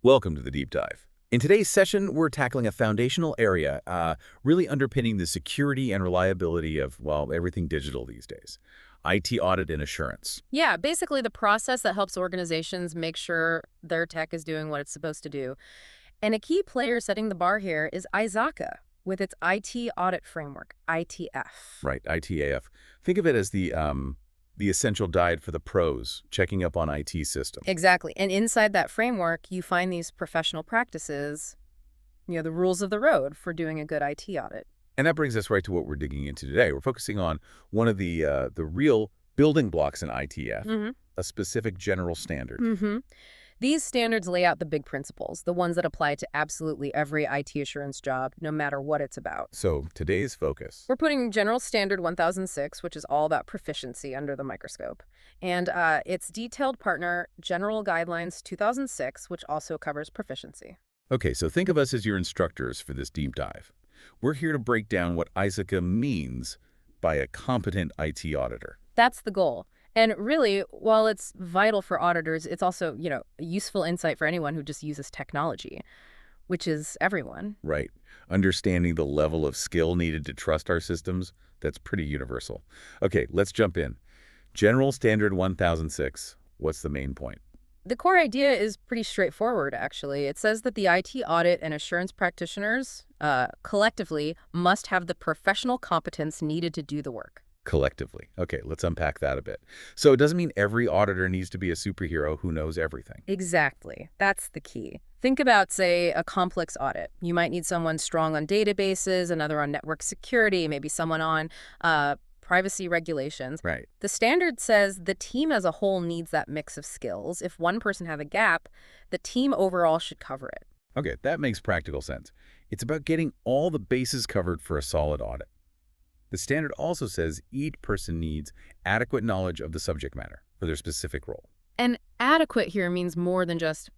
Welcome to the Deep Dive. In today's session, we're tackling a foundational area, really underpinning the security and reliability of, well, everything digital these days. IT audit and assurance. Yeah, basically the process that helps organizations make sure their tech is doing what it's supposed to do. And a key player setting the bar here is ISACA with its IT audit framework, ITF. Right, ITAF. Think of it as the essential guide for the pros, checking up on IT systems. Exactly. And inside that framework, you find these professional practices, the rules of the road for doing a good IT audit. And that brings us right to what we're digging into today. We're focusing on one of the real building blocks in ITF, a specific general standard. These standards lay out the big principles, the ones that apply to absolutely every IT assurance job, no matter what it's about. So today's focus. We're putting General Standard 1006, which is all about proficiency under the microscope, and its detailed partner, General Guidelines 2006, which also covers proficiency. Okay, so think of us as your instructors for this deep dive. We're here to break down what ISACA means by a competent IT auditor. That's the goal. And really, while it's vital for auditors, it's also, a useful insight for anyone who just uses technology, which is everyone. Right. Understanding the level of skill needed to trust our systems, that's pretty universal. Okay, let's jump in. General Standard 1006, what's the main point? The core idea is pretty straightforward, actually. It says that the IT audit and assurance practitioners, collectively, must have the professional competence needed to do the work. Collectively. Okay, let's unpack that a bit. So it doesn't mean every auditor needs to be a superhero who knows everything. Exactly. That's the key. Think about, say, a complex audit. You might need someone strong on databases, another on network security, maybe someone on privacy regulations. Right. The standard says the team as a whole needs that mix of skills. If one person has a gap, the team overall should cover it. Okay, that makes practical sense. It's about getting all the bases covered for a solid audit. The standard also says each person needs adequate knowledge of the subject matter for their specific role. And adequate here means more than just,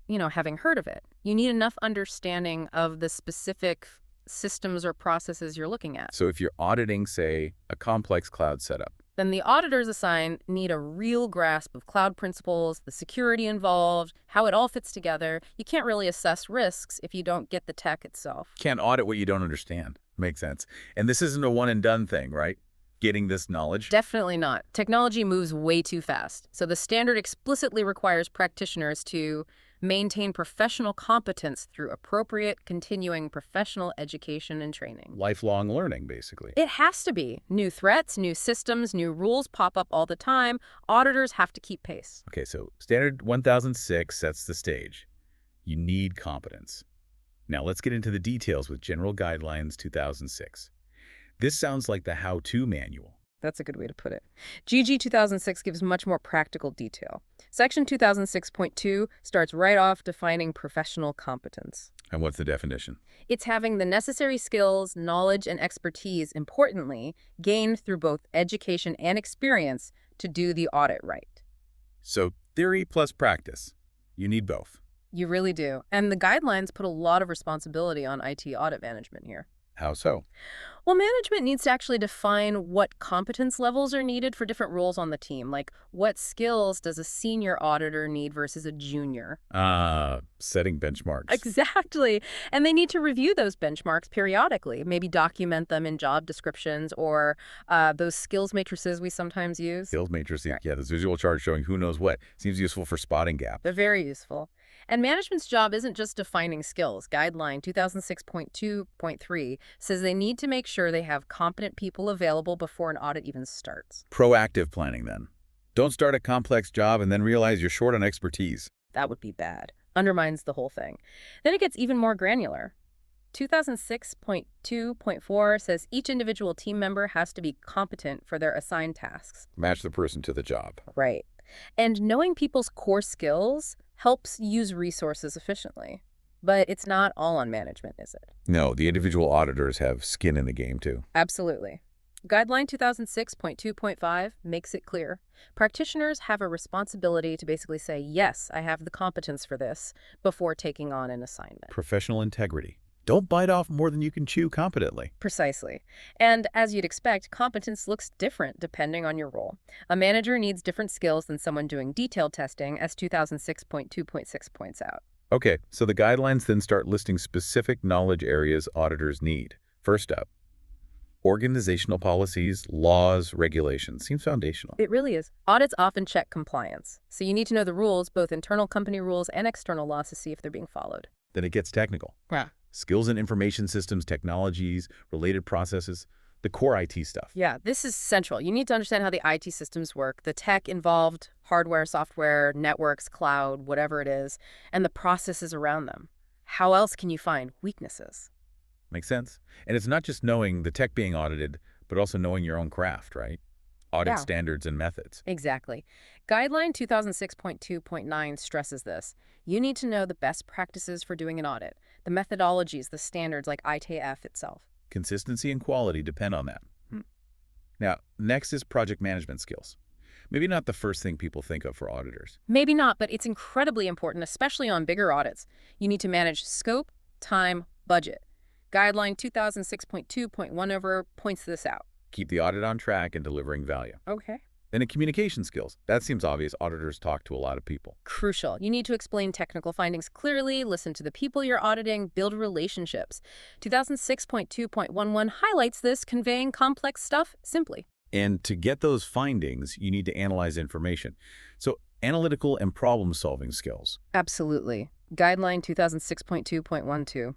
having heard of it. You need enough understanding of the specific systems or processes you're looking at. So if you're auditing, say, a complex cloud setup, then the auditors assigned need a real grasp of cloud principles, the security involved, how it all fits together. You can't really assess risks if you don't get the tech itself. Can't audit what you don't understand. Makes sense. And this isn't a one-and-done thing, right? Getting this knowledge? Definitely not. Technology moves way too fast. So the standard explicitly requires practitioners to maintain professional competence through appropriate, continuing professional education and training. Lifelong learning, basically. It has to be. New threats, new systems, new rules pop up all the time. Auditors have to keep pace. Okay, so Standard 1006 sets the stage. You need competence. Now let's get into the details with General Guidelines 2006. This sounds like the how-to manual. That's a good way to put it. GG 2006 gives much more practical detail. Section 2006.2 starts right off defining professional competence. And what's the definition? It's having the necessary skills, knowledge, and expertise, importantly, gained through both education and experience to do the audit right. So theory plus practice. You need both. You really do. And the guidelines put a lot of responsibility on IT audit management here. How so? Well, management needs to actually define what competence levels are needed for different roles on the team. Like, what skills does a senior auditor need versus a junior? Setting benchmarks. Exactly. And they need to review those benchmarks periodically, maybe document them in job descriptions or those skills matrices we sometimes use. Skills matrix, yeah, this visual chart showing who knows what. Seems useful for spotting gaps. They're very useful. And management's job isn't just defining skills. Guideline 2006.2.3 says they need to make sure they have competent people available before an audit even starts. Proactive planning, then. Don't start a complex job and then realize you're short on expertise. That would be bad. Undermines the whole thing. Then it gets even more granular. 2006.2.4 says each individual team member has to be competent for their assigned tasks. Match the person to the job. Right. And knowing people's core skills helps use resources efficiently. But it's not all on management, is it? No, the individual auditors have skin in the game, too. Absolutely. Guideline 2006.2.5 makes it clear. Practitioners have a responsibility to basically say, yes, I have the competence for this, before taking on an assignment. Professional integrity. Don't bite off more than you can chew competently. Precisely. And as you'd expect, competence looks different depending on your role. A manager needs different skills than someone doing detailed testing, as 2006.2.6 points out. Okay, so the guidelines then start listing specific knowledge areas auditors need. First up, organizational policies, laws, regulations. Seems foundational. It really is. Audits often check compliance, so you need to know the rules, both internal company rules and external laws, to see if they're being followed. Then it gets technical. Yeah. Skills in information systems, technologies, related processes, the core IT stuff. Yeah, this is central. You need to understand how the IT systems work, the tech involved, hardware, software, networks, cloud, whatever it is, and the processes around them. How else can you find weaknesses? Makes sense? And it's not just knowing the tech being audited, but also knowing your own craft, right? Audit Yeah. standards and methods. Exactly. Guideline 2006.2.9 stresses this. You need to know the best practices for doing an audit, the methodologies, the standards like ITF itself. Consistency and quality depend on that. Hmm. Now, next is project management skills. Maybe not the first thing people think of for auditors. Maybe not, but it's incredibly important, especially on bigger audits. You need to manage scope, time, budget. Guideline 2006.2.1 over points this out. Keep the audit on track and delivering value. Okay. Then in communication skills. That seems obvious. Auditors talk to a lot of people. Crucial. You need to explain technical findings clearly, listen to the people you're auditing, build relationships. 2006.2.11 highlights this, conveying complex stuff simply. And to get those findings, you need to analyze information. So analytical and problem-solving skills. Absolutely. Guideline 2006.2.12.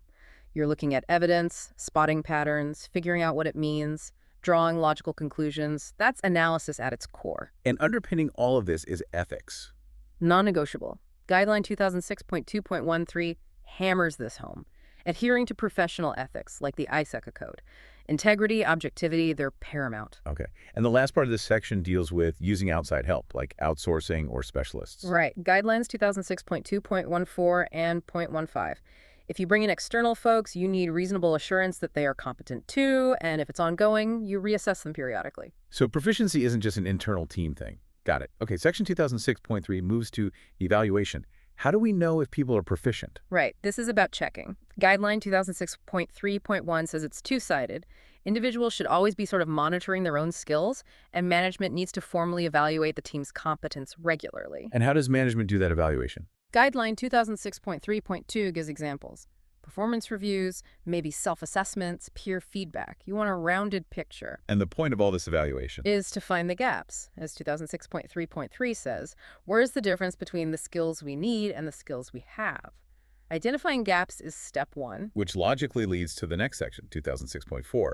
You're looking at evidence, spotting patterns, figuring out what it means, drawing logical conclusions. That's analysis at its core. And underpinning all of this is ethics. Non-negotiable. Guideline 2006.2.13 hammers this home. Adhering to professional ethics, like the ISACA code. Integrity, objectivity, they're paramount. Okay. And the last part of this section deals with using outside help, like outsourcing or specialists. Right. Guidelines 2006.2.14 and .15. If you bring in external folks, you need reasonable assurance that they are competent too, and if it's ongoing, you reassess them periodically. So proficiency isn't just an internal team thing. Got it. Okay, section 2006.3 moves to evaluation. How do we know if people are proficient? Right. This is about checking. Guideline 2006.3.1 says it's two-sided. Individuals should always be sort of monitoring their own skills, and management needs to formally evaluate the team's competence regularly. And how does management do that evaluation? Guideline 2006.3.2 gives examples. Performance reviews, maybe self-assessments, peer feedback. You want a rounded picture. And the point of all this evaluation Is to find the gaps. As 2006.3.3 says, where's the difference between the skills we need and the skills we have? Identifying gaps is step one. which logically leads to the next section, 2006.4,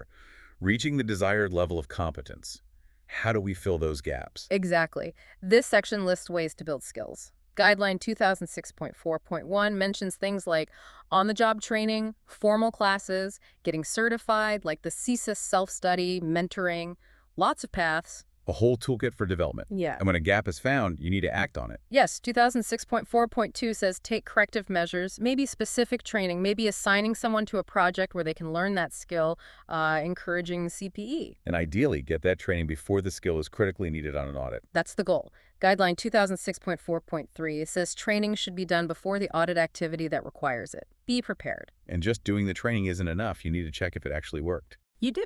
reaching the desired level of competence. How do we fill those gaps? Exactly. This section lists ways to build skills. Guideline 2006.4.1 mentions things like on-the-job training, formal classes, getting certified, like the CSIS self-study, mentoring, lots of paths. A whole toolkit for development. Yeah. And when a gap is found, you need to act on it. Yes, 2006.4.2 says take corrective measures, maybe specific training, maybe assigning someone to a project where they can learn that skill, encouraging CPE. And ideally, get that training before the skill is critically needed on an audit. That's the goal. Guideline 2006.4.3 says training should be done before the audit activity that requires it. Be prepared. And just doing the training isn't enough. You need to check if it actually worked. You do.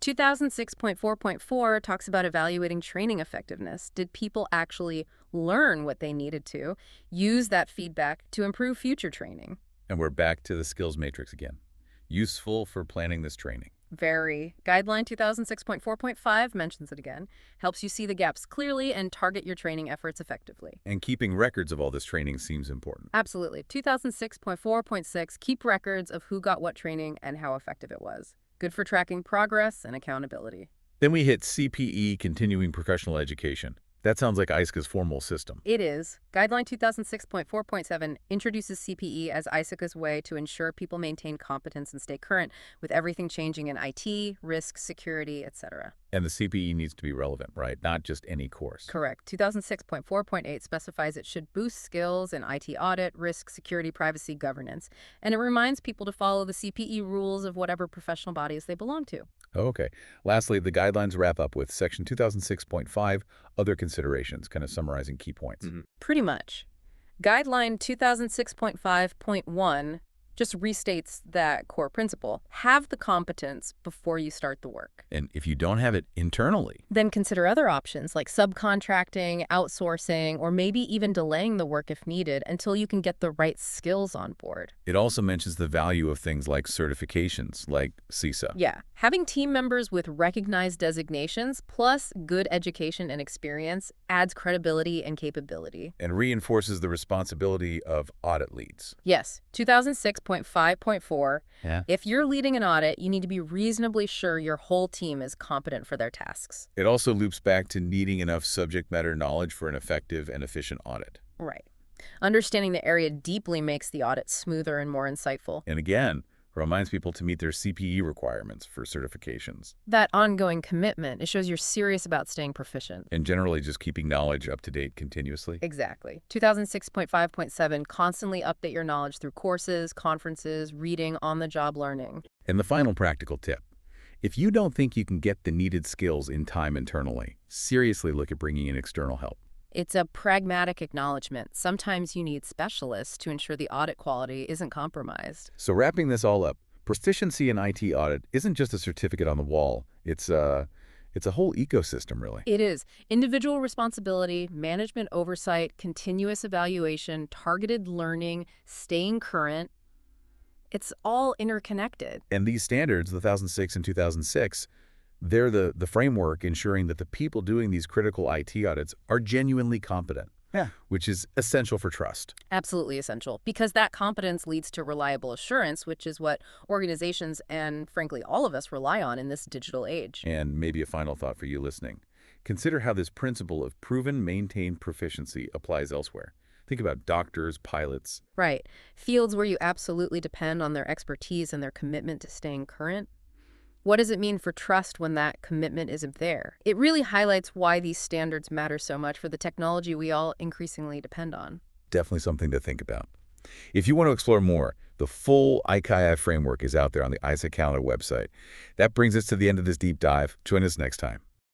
2006.4.4 talks about evaluating training effectiveness. Did people actually learn what they needed to? Use that feedback to improve future training. And we're back to the skills matrix again. Useful for planning this training. Very. Guideline 2006.4.5 mentions it again. Helps you see the gaps clearly and target your training efforts effectively. And keeping records of all this training seems important. Absolutely. 2006.4.6, keep records of who got what training and how effective it was. Good for tracking progress and accountability. Then we hit CPE, continuing professional education. That sounds like ISACA's formal system. It is. Guideline 2006.4.7 introduces CPE as ISACA's way to ensure people maintain competence and stay current with everything changing in IT, risk, security, etc. And the CPE needs to be relevant, right? Not just any course. Correct. 2006.4.8 specifies it should boost skills in IT audit, risk, security, privacy, governance. And it reminds people to follow the CPE rules of whatever professional bodies they belong to. Okay. Lastly, the guidelines wrap up with section 2006.5, other considerations, kind of summarizing key points. Pretty much. Guideline 2006.5.1 Just restates that core principle. Have the competence before you start the work. And if you don't have it internally, Then consider other options like subcontracting, outsourcing, or maybe even delaying the work if needed until you can get the right skills on board. it also mentions the value of things like certifications, like CISA. Yeah, having team members with recognized designations plus good education and experience adds credibility and capability. And reinforces the responsibility of audit leads. Yes, 2006.5.4, Yeah. if you're leading an audit, you need to be reasonably sure your whole team is competent for their tasks. It also loops back to needing enough subject matter knowledge for an effective and efficient audit. Right. Understanding the area deeply makes the audit smoother and more insightful. And again, reminds people to meet their CPE requirements for certifications. That ongoing commitment, it shows you're serious about staying proficient. And generally just keeping knowledge up to date continuously. Exactly. 2006.5.7, constantly update your knowledge through courses, conferences, reading, on-the-job learning. And the final practical tip. If you don't think you can get the needed skills in time internally, seriously look at bringing in external help. It's a pragmatic acknowledgement. Sometimes you need specialists to ensure the audit quality isn't compromised. So wrapping this all up, proficiency in IT audit isn't just a certificate on the wall. It's a whole ecosystem, really. It is. Individual responsibility, management oversight, continuous evaluation, targeted learning, staying current. It's all interconnected. And these standards, the 2006 and 2006, they're the framework ensuring that the people doing these critical IT audits are genuinely competent. Yeah. Which is essential for trust. Absolutely essential, because that competence leads to reliable assurance, which is what organizations and, frankly, all of us rely on in this digital age. And maybe a final thought for you listening. Consider how this principle of proven, maintained proficiency applies elsewhere. Think about doctors, pilots. Right. Fields where you absolutely depend on their expertise and their commitment to staying current. What does it mean for trust when that commitment isn't there? It really highlights why these standards matter so much for the technology we all increasingly depend on. Definitely something to think about. If you want to explore more, the full ICAI framework is out there on the ISACA website. That brings us to the end of this deep dive. Join us next time.